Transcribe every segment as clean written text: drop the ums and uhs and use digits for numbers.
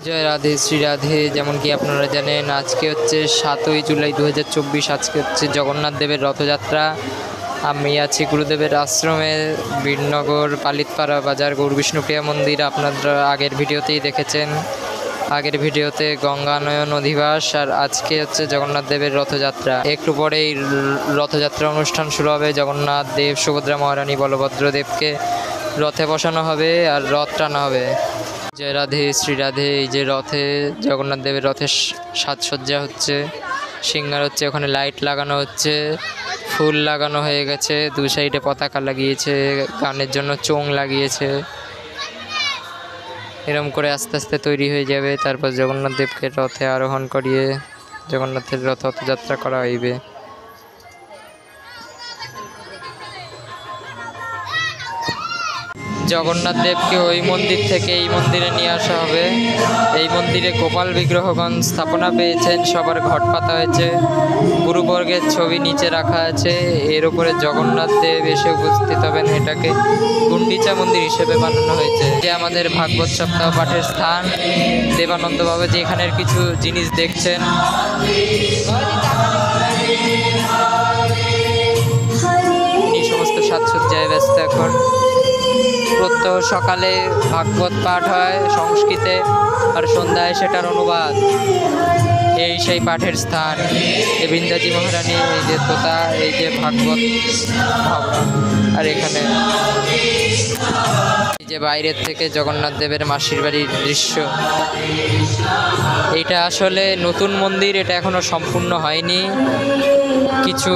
জয় রাধে শ্রী রাধে। যেমন কি আপনারা জানেন, আজকে হচ্ছে 7ই জুলাই 2024। আজকে হচ্ছে জগন্নাথ দেবের রথযাত্রা। আমি আছি গুরুদেবের আশ্রমে, বীরনগর পালিতপাড়া বাজার গৌর বিষ্ণুপ্রিয়া মন্দির। আপনারা আগের ভিডিওতেই দেখেছেন, আগের ভিডিওতে গঙ্গানয়ন অধিবাস, আর আজকে হচ্ছে জগন্নাথ দেবের রথযাত্রা। একটু পরেই রথযাত্রা অনুষ্ঠান শুরু হবে। জগন্নাথ দেব, সুভদ্রা মহারানী, বলভদ্র দেবকে রথে বসানো হবে আর রথ টানা হবে। জয় রাধে শ্রী রাধে। এই যে রথে, জগন্নাথ দেবের রথের সাজসজ্জা হচ্ছে, সিঙ্গার হচ্ছে, ওখানে লাইট লাগানো হচ্ছে, ফুল লাগানো হয়ে গেছে, দু সাইডে পতাকা লাগিয়েছে, গানের জন্য চোং লাগিয়েছে। এরম করে আস্তে আস্তে তৈরি হয়ে যাবে। তারপর জগন্নাথ দেবকে রথে আরোহণ করিয়ে জগন্নাথের রথযাত্রা করা হইবে। জগন্নাথ দেবকে ওই মন্দির থেকে এই মন্দিরে নিয়ে আসা হবে। এই মন্দিরে গোপাল বিগ্রহগণ স্থাপনা পেয়েছেন, সবার ঘট পাতা হয়েছে, গুরুবর্গের ছবি নিচে রাখা আছে, এর উপরে জগন্নাথ দেব এসে উপস্থিত হবেন। এটাকে গুন্ডিচা মন্দির হিসেবে বানানো হয়েছে। যে আমাদের ভাগবত সপ্তাহ পাঠের স্থান, দেবানন্দ বাবাজি এখানের কিছু জিনিস দেখছেন। এই সমস্ত সাজসজ্জায় ব্যস্ত এখন। প্রত্যহ সকালে ভাগবত পাঠ হয় সংস্কৃতে, আর সন্ধ্যায় সেটার অনুবাদ। এই সেই পাঠের স্থান। এই বৃন্দাজি মহারানী, এই যে তোতা, এই যে ভাগবত ভবন, আর এখানে এই যে বাইরের থেকে জগন্নাথ দেবের মাসির বাড়ির দৃশ্য। এইটা আসলে নতুন মন্দির, এটা এখনো সম্পূর্ণ হয়নি। কিছু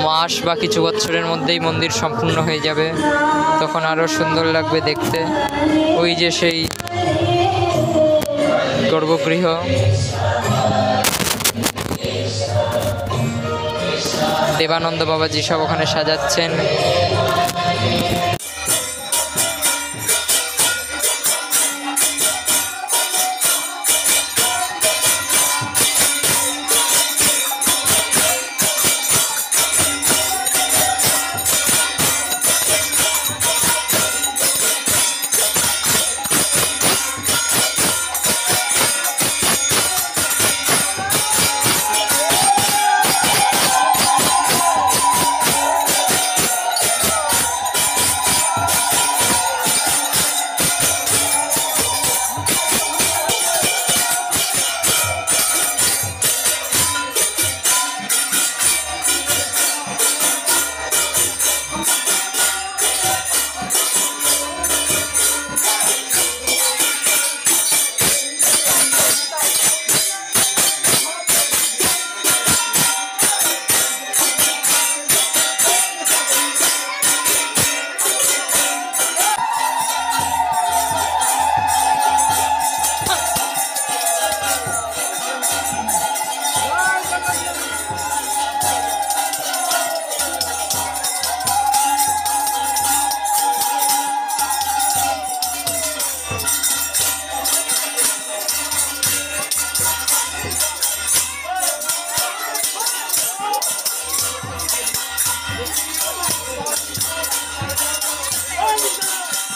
মাস বা কিছু বছরের মধ্যেই মন্দির সম্পূর্ণ হয়ে যাবে, তখন আরও সুন্দর লাগবে দেখতে। ওই যে সেই গর্ভগৃহ, দেবানন্দ বাবাজি সব ওখানে সাজাচ্ছেন।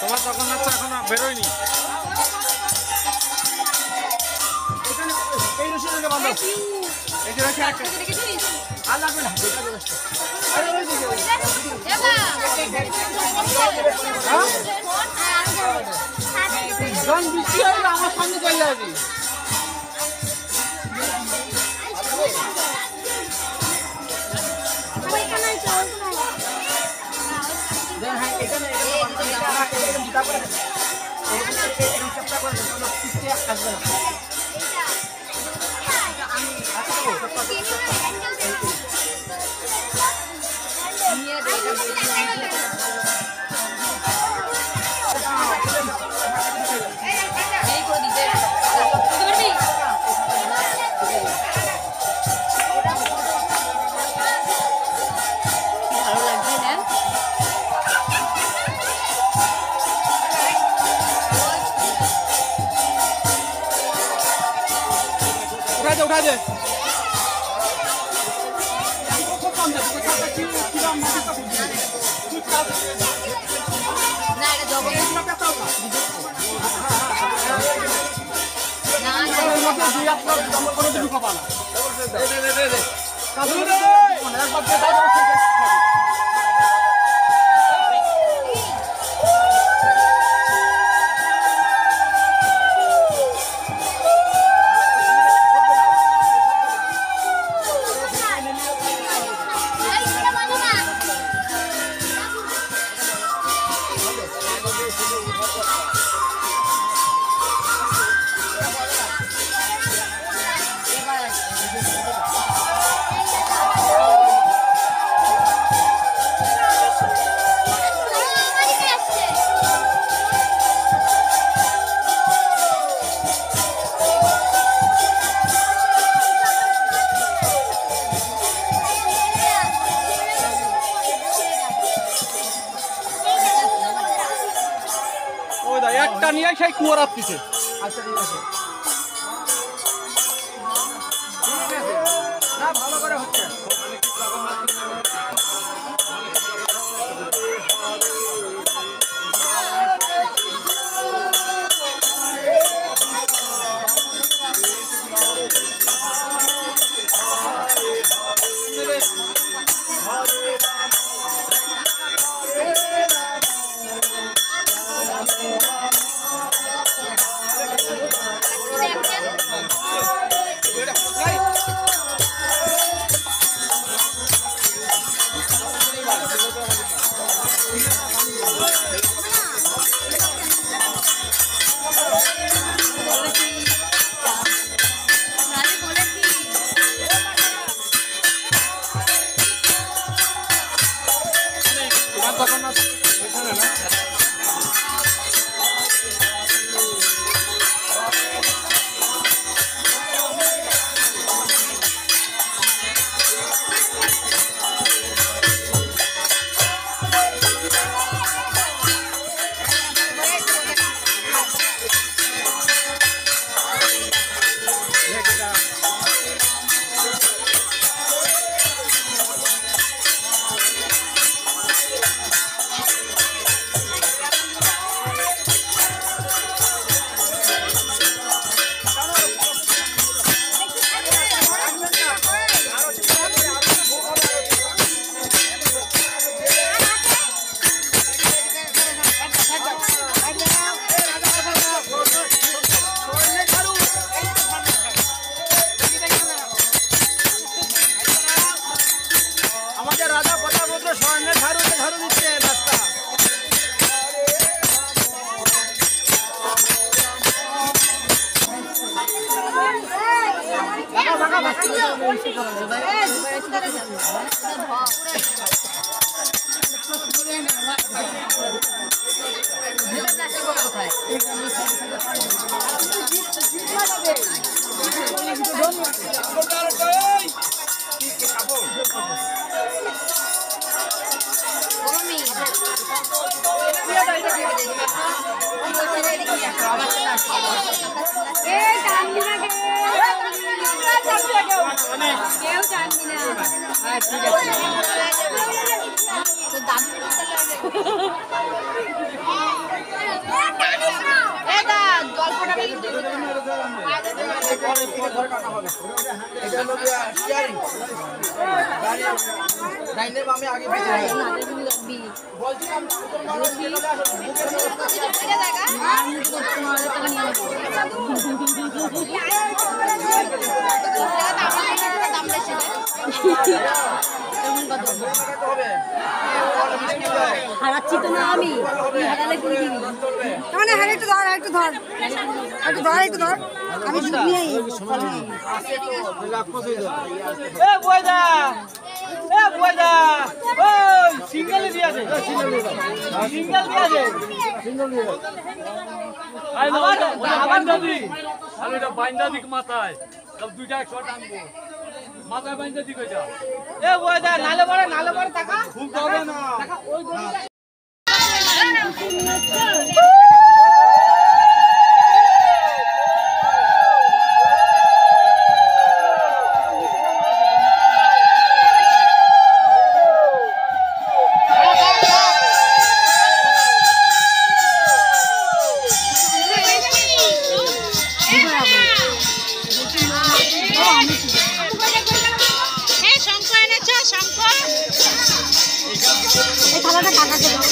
তোমার জগন্নাথ তো এখনো বেরোয়নি। এই রশিদটা বন্ধ। এই যে রশি একটা। আর লাগবে না। জন বৃষ্টি হইলে আমার সামনে চলে যাবে। उठा दे একটা নিয়ে সেই কুয়ার আপতিছে ভালো করে হচ্ছে হারাচ্ছি তো না আমি হারালে করে দিবি মানে হ্যাঁ একটু ধর একটু ধর একটু ধর একটু ধর আমি দুধ নিয়েই এ বয়দা ওই সিঙ্গেল দিয়া দে সিঙ্গেল দিয়া দে আই আবার দাদি আরে এটা বাইন্দা দিক মাথায় সব দুইটা শট আনবো মাথায় বাইন্দা দিক কইটা এ বয়দা নালে বড় টাকা খুব হবে না টাকা ওই এই থালাটা কাকাকে দাও।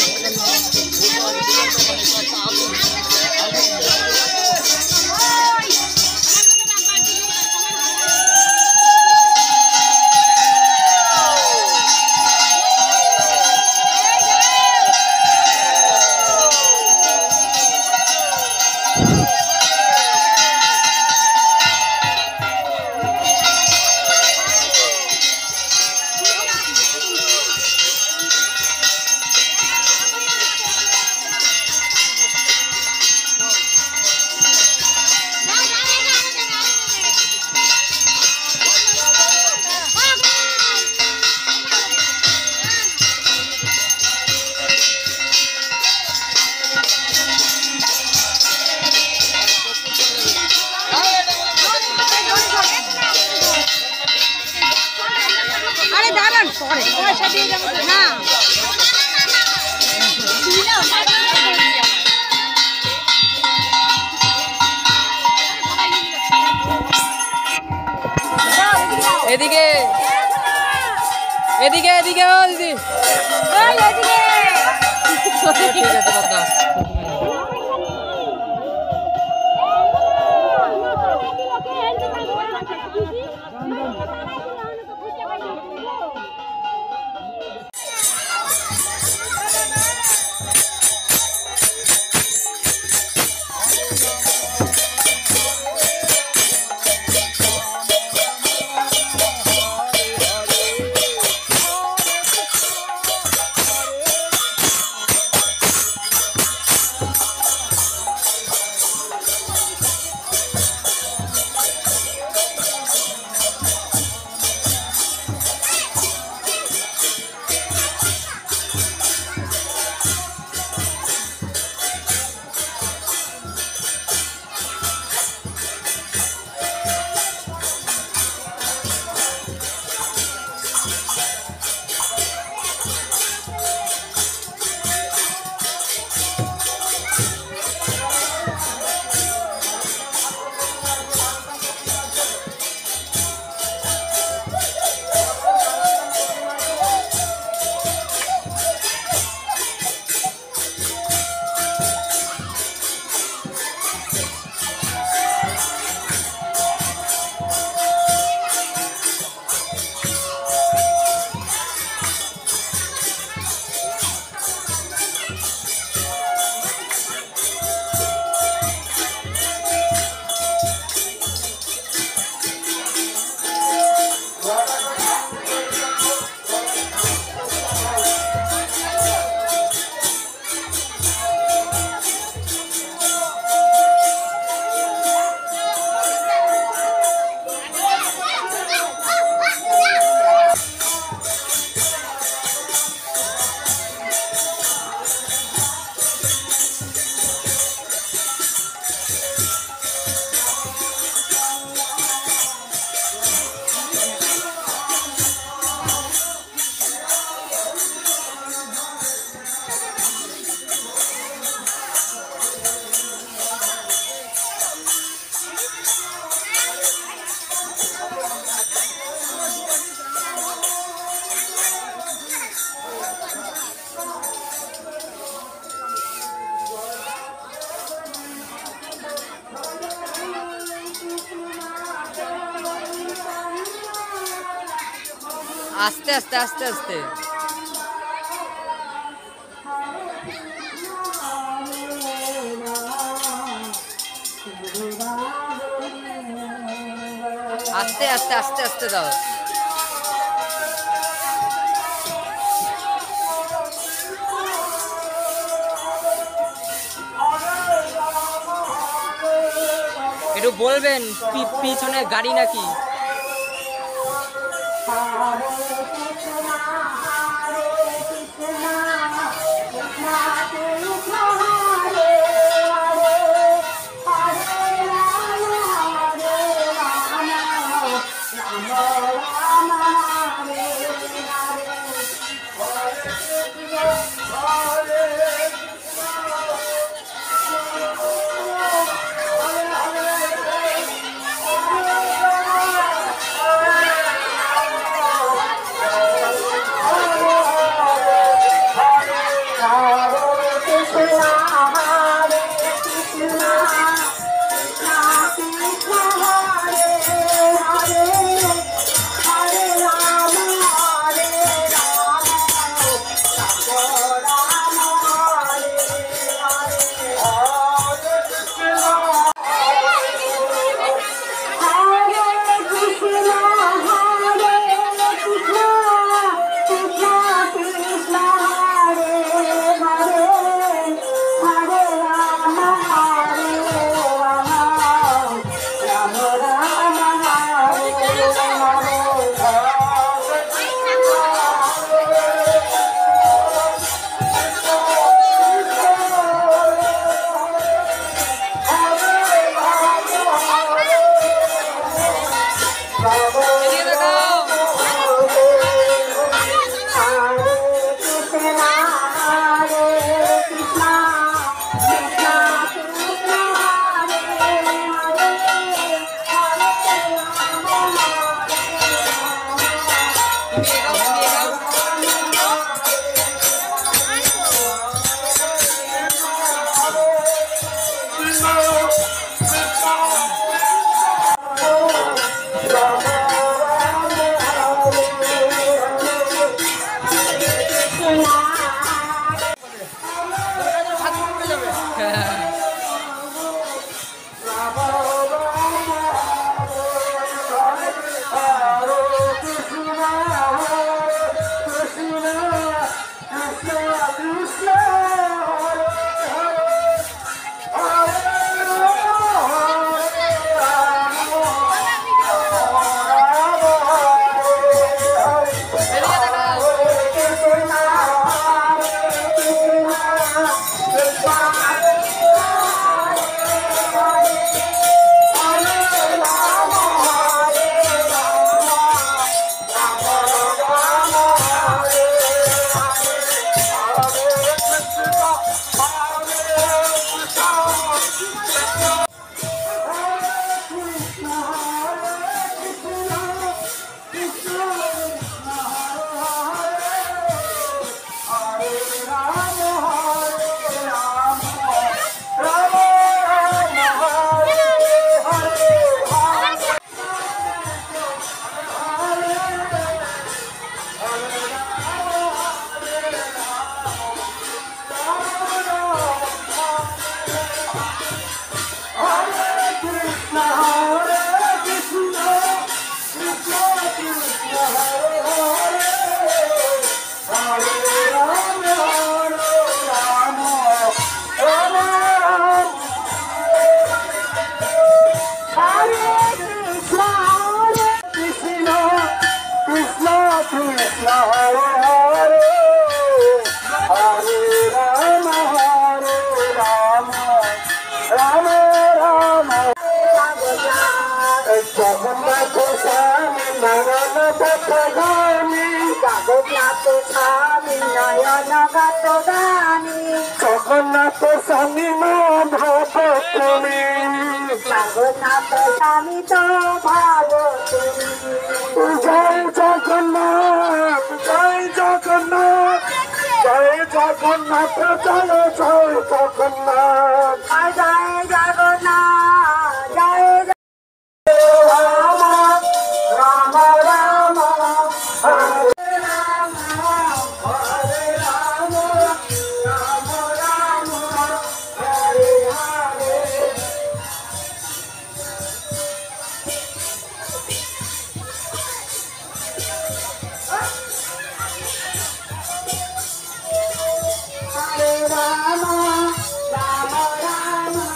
আরে দাঁড়ান, পরে পয়সা দিয়ে যাবো না। এদিকে এদিকে এদিকে ও দিদি, ঠিক আছে বাদ দাও। আস্তে আস্তে আস্তে আস্তে আস্তে আস্তে আস্তে আস্তে দাও। একটু বলবেন পিছনে গাড়ি নাকি? জগন্নাথ স্বামী নয়ন গানী জগন্নাথ স্বামী নয়ন গানী জগন্নাথ স্বামী ভাব তুমি জগন্নাথ স্বামী তো ভাব তুমি জয় জগন্নাথ জয় জগন্নাথ জয় জগন্নাথ জয় জয় জগন্নাথ জয় জগন্নাথ জয় রাম রাম রাম হরে রাম হরে Ram Ram Ram Hare Hare Hare Rama, Rama Rama,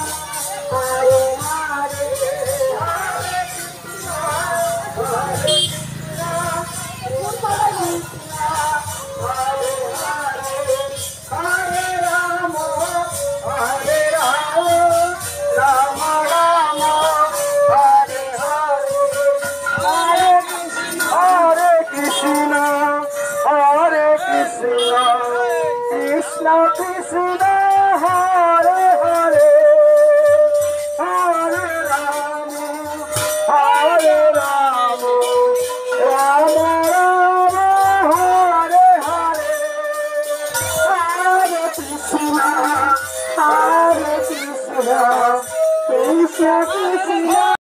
Hare Hare, Hare Krishna, Hare Krishna, Krishna Hare Hare, Hare Rama, Hare Rama, Rama Rama, Hare Hare, Hare Krishna, Hare Krishna. Krishna Krishna Hare Hare Hare Rama Hare Rama Rama Rama Hare Hare Hare Krishna Krishna Krishna